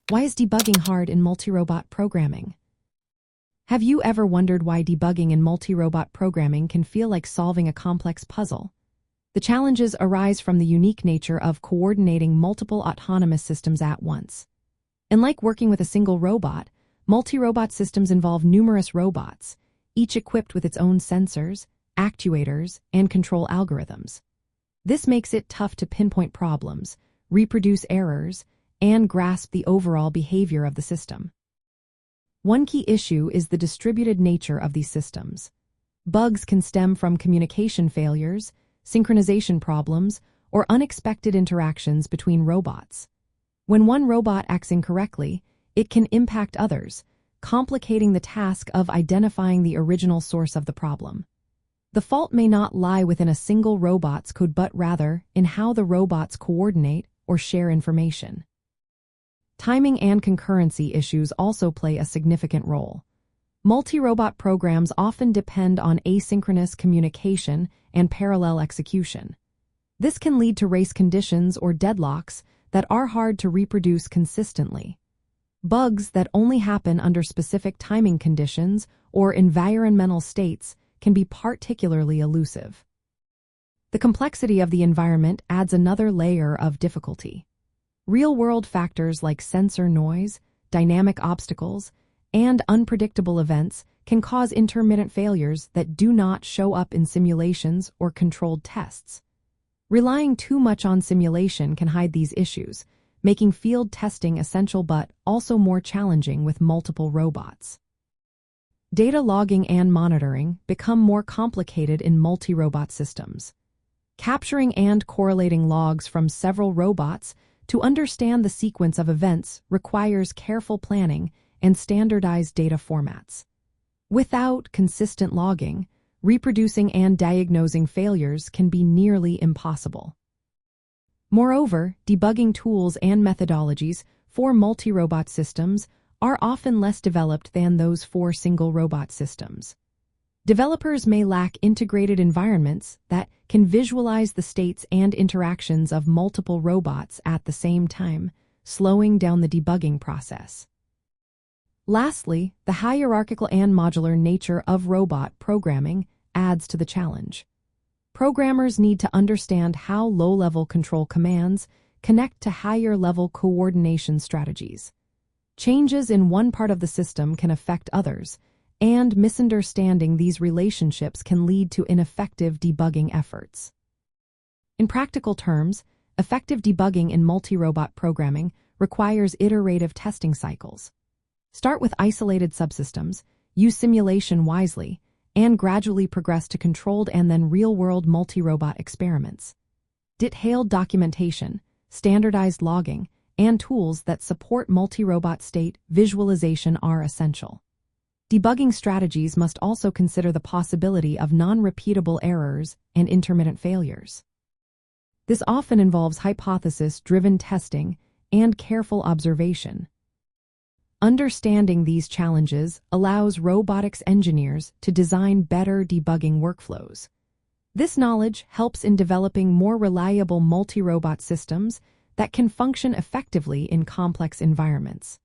Why is debugging hard in multi-robot programming? Have you ever wondered why debugging in multi-robot programming can feel like solving a complex puzzle? The challenges arise from the unique nature of coordinating multiple autonomous systems at once. Unlike working with a single robot, multi-robot systems involve numerous robots, each equipped with its own sensors, actuators, and control algorithms. This makes it tough to pinpoint problems, reproduce errors, and grasp the overall behavior of the system. One key issue is the distributed nature of these systems. Bugs can stem from communication failures, synchronization problems, or unexpected interactions between robots. When one robot acts incorrectly, it can impact others, complicating the task of identifying the original source of the problem. The fault may not lie within a single robot's code but rather in how the robots coordinate or share information. Timing and concurrency issues also play a significant role. Multi-robot programs often depend on asynchronous communication and parallel execution. This can lead to race conditions or deadlocks that are hard to reproduce consistently. Bugs that only happen under specific timing conditions or environmental states can be particularly elusive. The complexity of the environment adds another layer of difficulty. Real-world factors like sensor noise, dynamic obstacles, and unpredictable events can cause intermittent failures that do not show up in simulations or controlled tests. Relying too much on simulation can hide these issues, making field testing essential but also more challenging with multiple robots. Data logging and monitoring become more complicated in multi-robot systems. Capturing and correlating logs from several robots to understand the sequence of events requires careful planning and standardized data formats. Without consistent logging, reproducing and diagnosing failures can be nearly impossible. Moreover, debugging tools and methodologies for multi-robot systems are often less developed than those for single-robot systems. Developers may lack integrated environments that can visualize the states and interactions of multiple robots at the same time, slowing down the debugging process. Lastly, the hierarchical and modular nature of robot programming adds to the challenge. Programmers need to understand how low-level control commands connect to higher-level coordination strategies. Changes in one part of the system can affect others, and misunderstanding these relationships can lead to ineffective debugging efforts. In practical terms, effective debugging in multi-robot programming requires iterative testing cycles. Start with isolated subsystems, use simulation wisely, and gradually progress to controlled and then real-world multi-robot experiments. Detailed documentation, standardized logging, and tools that support multi-robot state visualization are essential. Debugging strategies must also consider the possibility of non-repeatable errors and intermittent failures. This often involves hypothesis-driven testing and careful observation. Understanding these challenges allows robotics engineers to design better debugging workflows. This knowledge helps in developing more reliable multi-robot systems that can function effectively in complex environments.